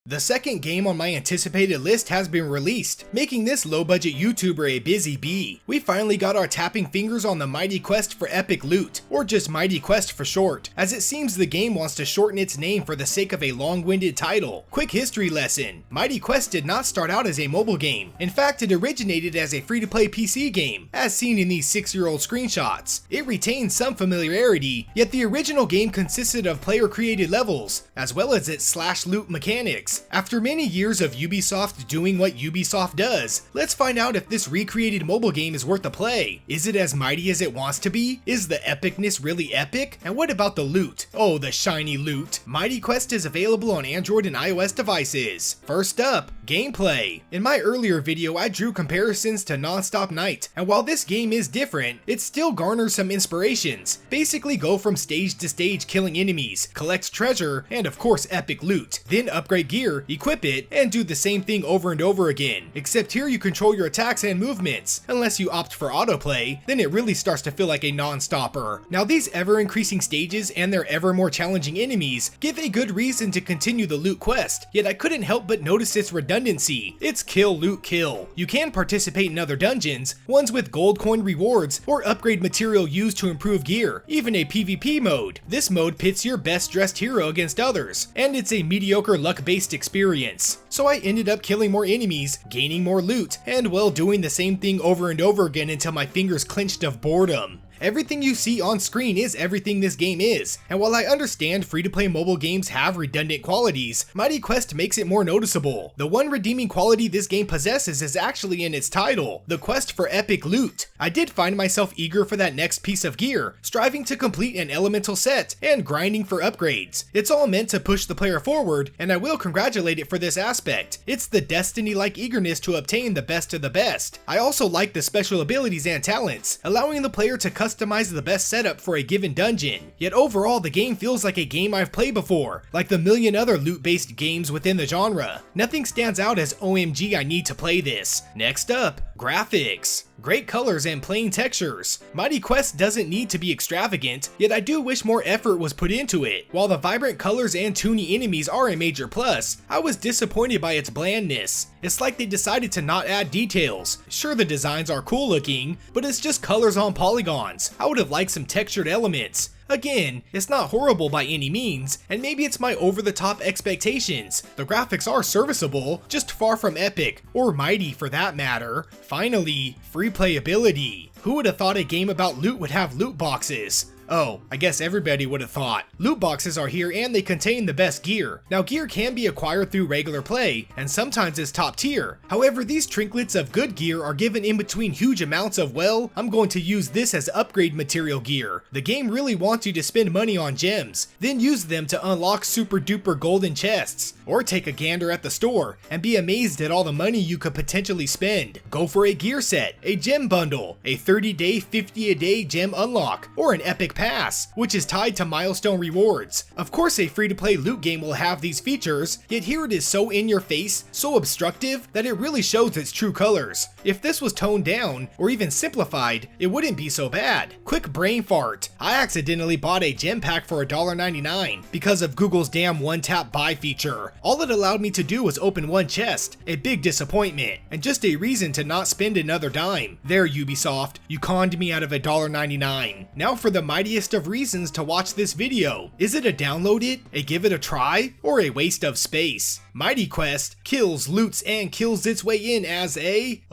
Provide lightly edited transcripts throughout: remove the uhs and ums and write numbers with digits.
The second game on my anticipated list has been released, making this low-budget YouTuber a busy bee. We finally got our tapping fingers on the mighty quest for epic loot, or just mighty quest for short, as it seems the game wants to shorten its name for the sake of a long-winded title. Quick history lesson: Mighty Quest did not start out as a mobile game. In fact, it originated as a free-to-play PC game, as seen in these 6-year-old screenshots. It retains some familiarity, yet the original game consisted of player-created levels, as well as its slash-loot mechanics. After many years of Ubisoft doing what Ubisoft does, let's find out if this recreated mobile game is worth a play. Is it as mighty as it wants to be? Is the epicness really epic? And what about the loot? Oh, the shiny loot. Mighty Quest is available on Android and iOS devices. First up, gameplay. In my earlier video, I drew comparisons to Non-Stop Night, and while this game is different, it still garners some inspirations. Basically go from stage to stage killing enemies, collect treasure, and of course epic loot. Then upgrade gear, equip it, and do the same thing over and over again. Except here you control your attacks and movements. Unless you opt for autoplay, then it really starts to feel like a non-stopper. Now these ever-increasing stages and their ever more challenging enemies give a good reason to continue the loot quest, yet I couldn't help but notice its redundancy. It's kill, loot, kill. You can participate in other dungeons, ones with gold coin rewards, or upgrade material used to improve gear, even a PvP mode. This mode pits your best dressed hero against others, and it's a mediocre luck-based experience. So I ended up killing more enemies, gaining more loot, and well, doing the same thing over and over again until my fingers clenched of boredom. Everything you see on screen is everything this game is, and while I understand free-to-play mobile games have redundant qualities, Mighty Quest makes it more noticeable. The one redeeming quality this game possesses is actually in its title, the quest for epic loot. I did find myself eager for that next piece of gear, striving to complete an elemental set, and grinding for upgrades. It's all meant to push the player forward, and I will congratulate it for this aspect. It's the Destiny-like eagerness to obtain the best of the best. I also like the special abilities and talents, allowing the player to customize the best setup for a given dungeon. Yet overall, the game feels like a game I've played before, like the million other loot-based games within the genre. Nothing stands out as OMG I need to play this. Next up, graphics. Great colors and plain textures. Mighty Quest doesn't need to be extravagant, yet I do wish more effort was put into it. While the vibrant colors and toony enemies are a major plus, I was disappointed by its blandness. It's like they decided to not add details. Sure, the designs are cool looking, but it's just colors on polygons. I would have liked some textured elements. Again, it's not horrible by any means, and maybe it's my over-the-top expectations. The graphics are serviceable, just far from epic, or mighty for that matter. Finally, free playability. Who would have thought a game about loot would have loot boxes? Oh, I guess everybody would have thought. Loot boxes are here and they contain the best gear. Now gear can be acquired through regular play, and sometimes it's top tier. However, these trinkets of good gear are given in between huge amounts of, well, I'm going to use this as upgrade material gear. The game really wants you to spend money on gems, then use them to unlock super duper golden chests. Or take a gander at the store and be amazed at all the money you could potentially spend. Go for a gear set, a gem bundle, a 30-day, 50-a-day gem unlock, or an epic pass, which is tied to milestone rewards. Of course, a free-to-play loot game will have these features, yet here it is so in your face, so obstructive, that it really shows its true colors. If this was toned down, or even simplified, it wouldn't be so bad. Quick brain fart. I accidentally bought a gem pack for $1.99 because of Google's damn one-tap buy feature. All it allowed me to do was open one chest, a big disappointment, and just a reason to not spend another dime. There, Ubisoft, you conned me out of $1.99. Now for the mightiest of reasons to watch this video. Is it a download it, a give it a try, or a waste of space? Mighty Quest kills, loots, and kills its way in as a,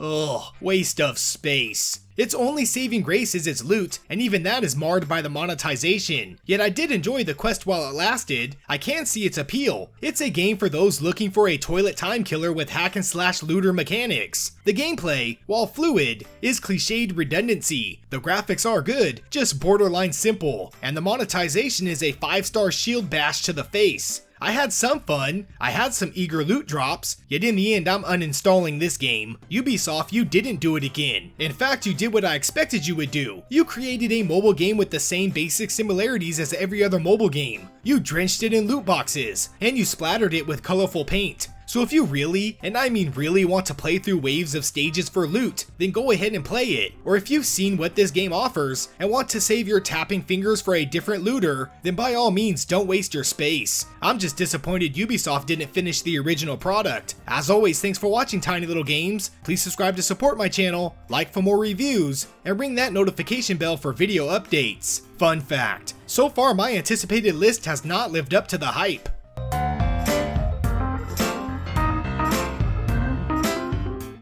waste of space. Its only saving grace is its loot, and even that is marred by the monetization. Yet I did enjoy the quest while it lasted. I can see its appeal. It's a game for those looking for a toilet time killer with hack and slash looter mechanics. The gameplay, while fluid, is cliched redundancy. The graphics are good, just borderline simple, and the monetization is a 5-star shield bash to the face. I had some fun, I had some eager loot drops, yet in the end I'm uninstalling this game. Ubisoft, you didn't do it again. In fact, you did what I expected you would do. You created a mobile game with the same basic similarities as every other mobile game. You drenched it in loot boxes, and you splattered it with colorful paint. So if you really, and I mean really, want to play through waves of stages for loot, then go ahead and play it. Or if you've seen what this game offers and want to save your tapping fingers for a different looter, then by all means don't waste your space. I'm just disappointed Ubisoft didn't finish the original product. As always, thanks for watching Tiny Little Games. Please subscribe to support my channel, like for more reviews, and ring that notification bell for video updates. Fun fact: so far my anticipated list has not lived up to the hype.